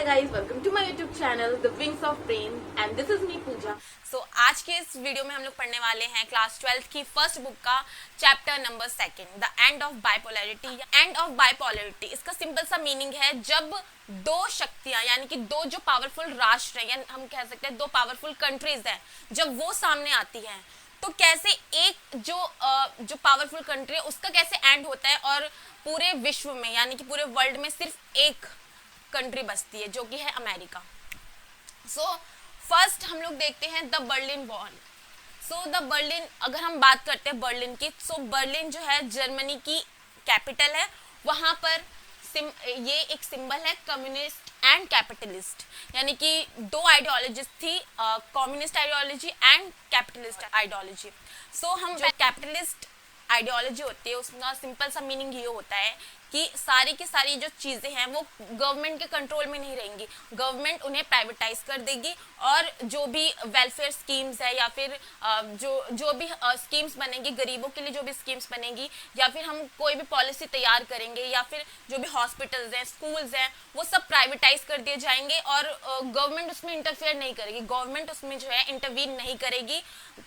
guys, welcome to my YouTube channel, The Wings of Brain, and this is me Pooja. So, आज के इस video में हम लोग पढ़ने वाले हैं क्लास 12 की फर्स्ट बुक का chapter number 2, the end of bipolarity. End of bipolarity इसका सिंपल सा मीनिंग है जब दो शक्तियां यानी कि दो जो पावरफुल राष्ट्र हैं, या हम कह सकते हैं दो पावरफुल कंट्रीज हैं, जब वो सामने आती हैं तो कैसे एक जो पावरफुल कंट्री है उसका कैसे एंड होता है और पूरे विश्व में यानी कि पूरे वर्ल्ड में सिर्फ एक कंट्री बचती है जो कि है अमेरिका। सो फर्स्ट हम लोग देखते हैं the Berlin wall. So the Berlin, अगर हम बात करते हैं बर्लिन की, सो बर्लिन जो है जर्मनी की कैपिटल है। वहां पर ये एक सिंबल है कम्युनिस्ट एंड कैपिटलिस्ट, यानी कि दो आइडियोलॉजीज थी, communist ideology and capitalist ideology. So हम जो कैपिटलिस्ट आइडियोलॉजी होती है उसका सिंपल सा मीनिंग ये होता है कि सारी की सारी जो चीज़ें हैं वो गवर्नमेंट के कंट्रोल में नहीं रहेंगी, गवर्नमेंट उन्हें प्राइवेटाइज कर देगी और जो भी वेलफेयर स्कीम्स है या फिर जो भी स्कीम्स बनेंगी गरीबों के लिए, जो भी स्कीम्स बनेंगी, या फिर हम कोई भी पॉलिसी तैयार करेंगे या फिर जो भी हॉस्पिटल्स हैं, स्कूल्स हैं, वो सब प्राइवेटाइज कर दिए जाएंगे और गवर्नमेंट उसमें इंटरफेयर नहीं करेगी, गवर्नमेंट उसमें जो है इंटरवीन नहीं करेगी।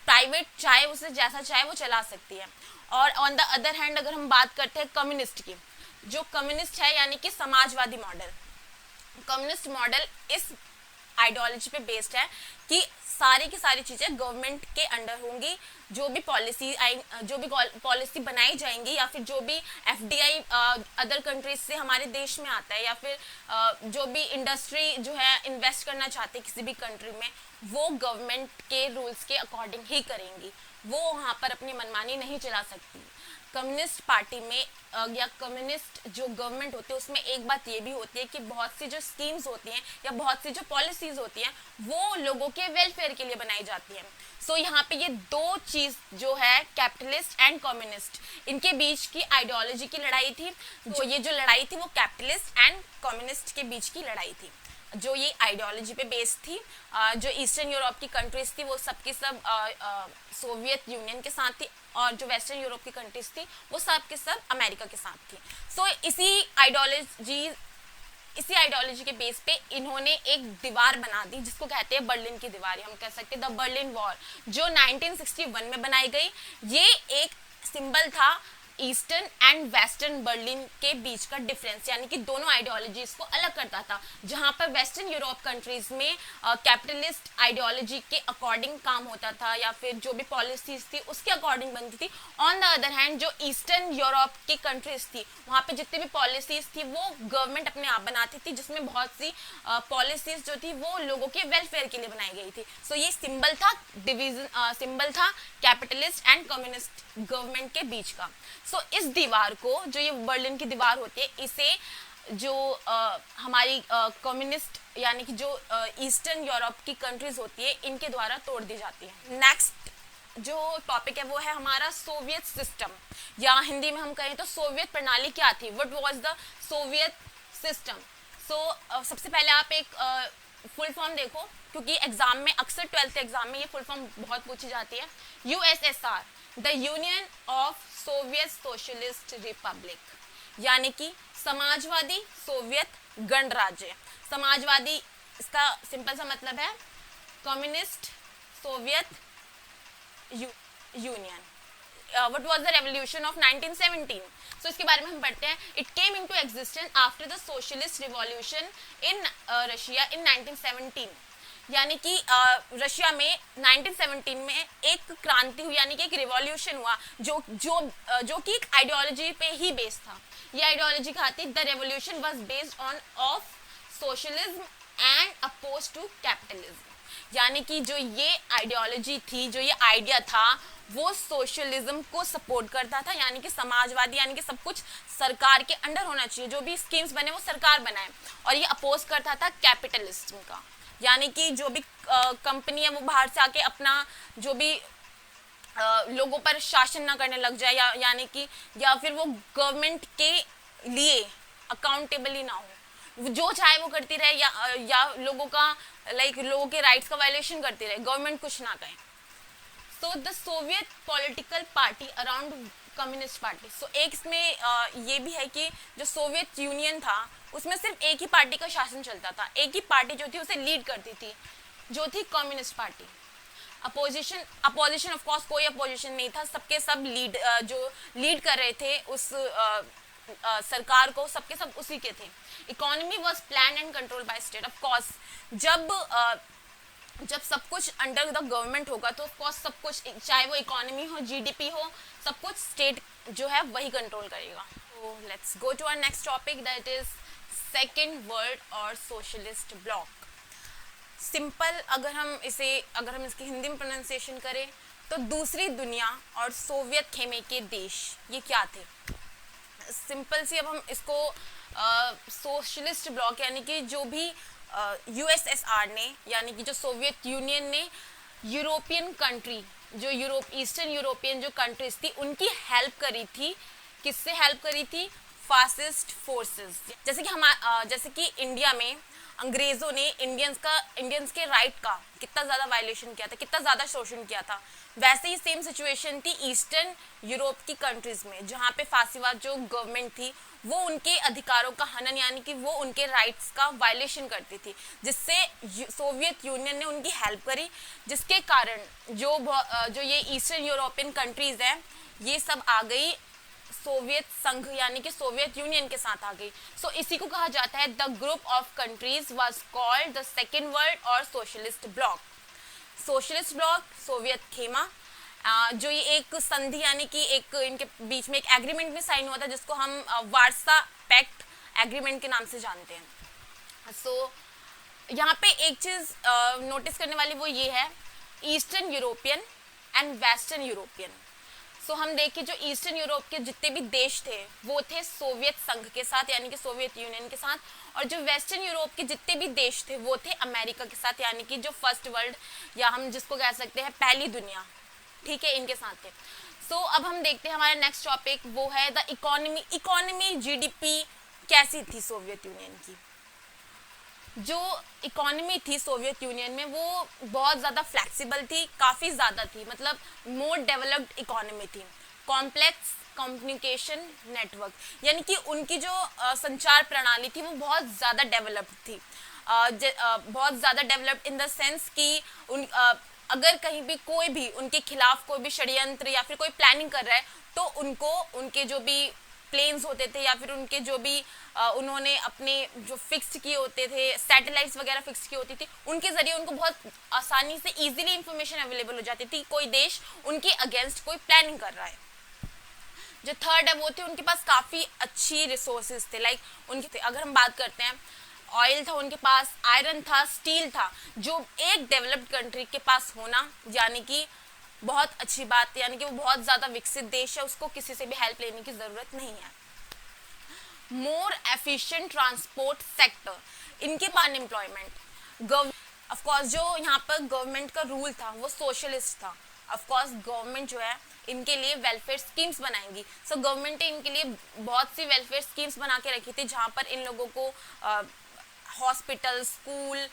प्राइवेट चाहे उसे जैसा चाहे वो चला सकती है। और ऑन द अदर हैंड अगर हम बात करते हैं कम्युनिस्ट की, जो कम्युनिस्ट है यानी कि समाजवादी मॉडल, कम्युनिस्ट मॉडल इस आइडियोलॉजी पे बेस्ड है कि सारी की सारी चीज़ें गवर्नमेंट के अंडर होंगी। जो भी पॉलिसी बनाई जाएंगी या फिर जो भी एफडीआई अदर कंट्रीज से हमारे देश में आता है या फिर जो भी इंडस्ट्री जो है इन्वेस्ट करना चाहते हैं किसी भी कंट्री में, वो गवर्नमेंट के रूल्स के अकॉर्डिंग ही करेंगी, वो वहाँ पर अपनी मनमानी नहीं चला सकती। कम्युनिस्ट पार्टी में या कम्युनिस्ट जो गवर्नमेंट होती है उसमें एक बात ये भी होती है कि बहुत सी जो स्कीम्स होती हैं या बहुत सी जो पॉलिसीज होती हैं वो लोगों के वेलफेयर के लिए बनाई जाती हैं। सो यहाँ पे ये दो चीज़ जो है कैपिटलिस्ट एंड कम्युनिस्ट, इनके बीच की आइडियोलॉजी की लड़ाई थी। तो ये जो लड़ाई थी वो कैपिटलिस्ट एंड कम्युनिस्ट के बीच की लड़ाई थी, जो ये आइडियोलॉजी पे बेस्ड थी। जो ईस्टर्न यूरोप की कंट्रीज थी वो सबकी सब सोवियत यूनियन के साथ थी और जो वेस्टर्न यूरोप की कंट्रीज थी वो सब के सब अमेरिका के साथ थी। सो इसी आइडियोलॉजी के बेस पे इन्होंने एक दीवार बना दी जिसको कहते हैं बर्लिन की दीवार, हम कह सकते हैं द बर्लिन वॉल, जो 1961 में बनाई गई। ये एक सिंबल था ईस्टर्न एंड वेस्टर्न बर्लिन के बीच का डिफरेंस, यानी कि दोनों आइडियोलॉजीज को अलग करता था। जहां पर वेस्टर्न यूरोप कंट्रीज में कैपिटलिस्ट आइडियोलॉजी के अकॉर्डिंग काम होता था या फिर जो भी पॉलिसीज थी उसके अकॉर्डिंग बनती थी। ऑन द अदर हैंड जो ईस्टर्न यूरोप की कंट्रीज थी वहां पे जितनी भी पॉलिसीज थी वो गवर्नमेंट अपने आप बनाती थी, जिसमें बहुत सी पॉलिसीज जो थी वो लोगों के वेलफेयर के लिए बनाई गई थी। सो ये सिंबल था डिवीजन, सिंबल था कैपिटलिस्ट एंड कम्युनिस्ट गवर्नमेंट के बीच का। सो इस दीवार को, जो ये बर्लिन की दीवार होती है, इसे जो हमारी कम्युनिस्ट यानी कि जो ईस्टर्न यूरोप की कंट्रीज होती है इनके द्वारा तोड़ दी जाती है। नेक्स्ट जो टॉपिक है वो है हमारा सोवियत सिस्टम, या हिंदी में हम कहें तो सोवियत प्रणाली क्या थी, what was the Soviet system. So सबसे पहले आप एक फुल फॉर्म देखो, क्योंकि एग्जाम में अक्सर 12th एग्जाम में ये फुल फॉर्म बहुत पूछी जाती है। USSR, the union of Soviet socialist Republic, यानी कि समाजवादी सोवियत गणराज्य। समाजवादी इसका सिंपल सा मतलब है communist Soviet Union. What was the revolution of 1917? So इसके बारे में हम पढ़ते हैं। It came into existence after the socialist revolution in Russia in 1917, यानी कि रशिया में 1917 में एक क्रांति हुई, यानी कि एक रिवॉल्यूशन हुआ जो कि एक आइडियोलॉजी पे ही बेस्ड था। ये आइडियोलॉजी कहा थी the revolution was based on of socialism and oppose to capitalism, यानी कि जो ये आइडियोलॉजी थी, जो ये आइडिया था वो सोशलिज्म को सपोर्ट करता था, यानी कि समाजवादी, यानी कि सब कुछ सरकार के अंडर होना चाहिए, जो भी स्कीम्स बने वो सरकार बनाए, और ये अपोज करता था कैपिटलिज्म का, यानी कि जो भी कंपनी है वो बाहर से आके अपना जो भी लोगों पर शासन ना करने लग जाए, यानी कि या फिर वो गवर्नमेंट के लिए अकाउंटेबल ही ना हो, जो चाहे वो करती रहे, या लोगों का लोगों के राइट्स का वायलेशन करती रहे, गवर्नमेंट कुछ ना कहे। So the Soviet political party around communist party. So एक इसमें ये भी है कि जो सोवियत यूनियन था उसमें सिर्फ एक ही पार्टी का शासन चलता था, एक ही पार्टी जो थी उसे लीड करती थी, जो थी communist party. Opposition of course कोई अपोजिशन नहीं था, सबके सब जो लीड कर रहे थे उस सरकार को, सबके सब उसी के थे। Economy was plan and control by state. Of course जब सब कुछ अंडर द गवर्नमेंट होगा तो ऑफ कोर्स सब कुछ, चाहे वो इकोनॉमी हो, जीडीपी हो, सब कुछ स्टेट जो है वही कंट्रोल करेगा। तो let's go to our next topic, that is second world और सोशलिस्ट ब्लॉक। सिंपल अगर हम इसकी हिंदी में प्रोनाउंसिएशन करें तो दूसरी दुनिया और सोवियत खेमे के देश ये क्या थे। सिंपल सी अब हम इसको सोशलिस्ट ब्लॉक यानी कि जो भी यूएसएसआर ने, यानी कि जो सोवियत यूनियन ने यूरोपियन कंट्री, जो ईस्टर्न यूरोपियन जो कंट्रीज थी उनकी हेल्प करी थी। किससे हेल्प करी थी? Fascist forces. जैसे कि इंडिया में अंग्रेजों ने इंडियंस के राइट का कितना ज़्यादा वायलेशन किया था, कितना ज़्यादा शोषण किया था, वैसे ही सेम सिचुएशन थी ईस्टर्न यूरोप की कंट्रीज में, जहाँ पे फासीवाद जो गवर्नमेंट थी वो उनके अधिकारों का हनन यानी कि वो उनके राइट्स का वायलेशन करती थी, जिससे सोवियत यूनियन ने उनकी हेल्प करी, जिसके कारण जो ये ईस्टर्न यूरोपियन कंट्रीज हैं ये सब आ गई सोवियत संघ यानी कि सोवियत यूनियन के साथ आ गई। सो इसी को कहा जाता है the group of countries was called the second world और socialist bloc. Socialist bloc, Soviet खेमा, जो ये एक संधि यानी कि एक इनके बीच में एक एग्रीमेंट में साइन हुआ था जिसको हम वार्सा पैक्ट एग्रीमेंट के नाम से जानते हैं। सो यहाँ पे एक चीज नोटिस करने वाली वो ये है, eastern European and western European. So हम देखें जो ईस्टर्न यूरोप के जितने भी देश थे वो थे सोवियत संघ के साथ यानी कि सोवियत यूनियन के साथ, और जो वेस्टर्न यूरोप के जितने भी देश थे वो थे अमेरिका के साथ यानी कि जो फर्स्ट वर्ल्ड या हम जिसको कह सकते हैं पहली दुनिया, ठीक है, इनके साथ थे। सो अब हम देखते हैं हमारा नेक्स्ट टॉपिक, वो है द इकोनॉमी जीडीपी कैसी थी सोवियत यूनियन की। जो इकोनॉमी थी सोवियत यूनियन में वो बहुत ज़्यादा फ्लेक्सिबल थी, काफ़ी ज़्यादा थी, मतलब मोर डेवलप्ड इकोनॉमी थी। कॉम्प्लेक्स कम्युनिकेशन नेटवर्क यानी कि उनकी जो संचार प्रणाली थी वो बहुत ज़्यादा डेवलप्ड थी, बहुत ज़्यादा डेवलप्ड इन द सेंस कि अगर कहीं भी कोई भी उनके खिलाफ कोई भी षड्यंत्र या फिर कोई प्लानिंग कर रहा है तो उनको उनके जो भी प्लेन्स होते थे या फिर उनके जो भी उन्होंने अपने जो फिक्स्ड किए होते थे, सैटेलाइट्स वगैरह फिक्स की होती थी, उनके जरिए उनको बहुत आसानी से इजीली इंफॉर्मेशन अवेलेबल हो जाती थी कोई देश उनके अगेंस्ट कोई प्लानिंग कर रहा है। जो थर्ड है वो थे उनके पास काफ़ी अच्छी रिसोर्सेज थे, लाइक उनके अगर हम बात करते हैं ऑयल था उनके पास, आयरन था, स्टील था, जो एक डेवलप्ड कंट्री के पास होना यानी कि बहुत अच्छी बात, यानी कि वो बहुत ज़्यादा विकसित देश है, उसको किसी से भी हेल्प लेने की ज़रूरत नहीं है। मोर एफिशिएंट ट्रांसपोर्ट सेक्टर, इनके पास अनएम्प्लॉयमेंट, ऑफकोर्स जो यहाँ पर गवर्नमेंट का रूल था वो सोशलिस्ट था। ऑफकोर्स गवर्नमेंट जो है इनके लिए वेलफेयर स्कीम्स बनाएंगी, सो गवर्नमेंट ने इनके लिए बहुत सी वेलफेयर स्कीम्स बना के रखी थी जहाँ पर इन लोगों को हॉस्पिटल, स्कूल,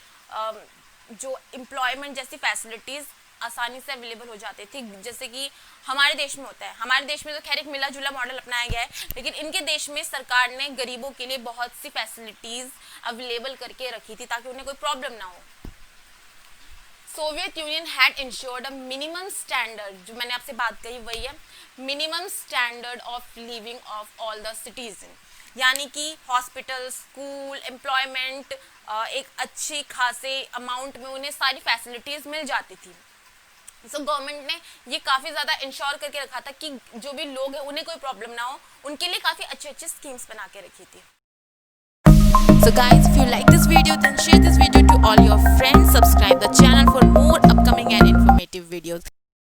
जो एम्प्लॉयमेंट जैसी फैसिलिटीज़ आसानी से अवेलेबल हो जाती थी, जैसे कि हमारे देश में होता है। हमारे देश में तो खैर एक मिला जुला मॉडल अपनाया गया है, लेकिन इनके देश में सरकार ने गरीबों के लिए बहुत सी फैसिलिटीज़ अवेलेबल करके रखी थी ताकि उन्हें कोई प्रॉब्लम ना हो। Soviet union had insured a minimum standard, जो मैंने आपसे बात कही वही है, minimum standard of living of all the citizen, यानी कि हॉस्पिटल, स्कूल, एम्प्लॉयमेंट, एक अच्छी खासे अमाउंट में उन्हें सारी फैसिलिटीज़ मिल जाती थी। सो गवर्नमेंट ने ये काफ़ी ज़्यादा इंश्योर करके रखा था कि जो भी लोग हैं उन्हें कोई प्रॉब्लम ना हो, उनके लिए काफ़ी अच्छे अच्छे स्कीम्स बना के रखी थी। So guys, if you like this video, then share this video to all your friends. Subscribe the channel for more upcoming and informative videos.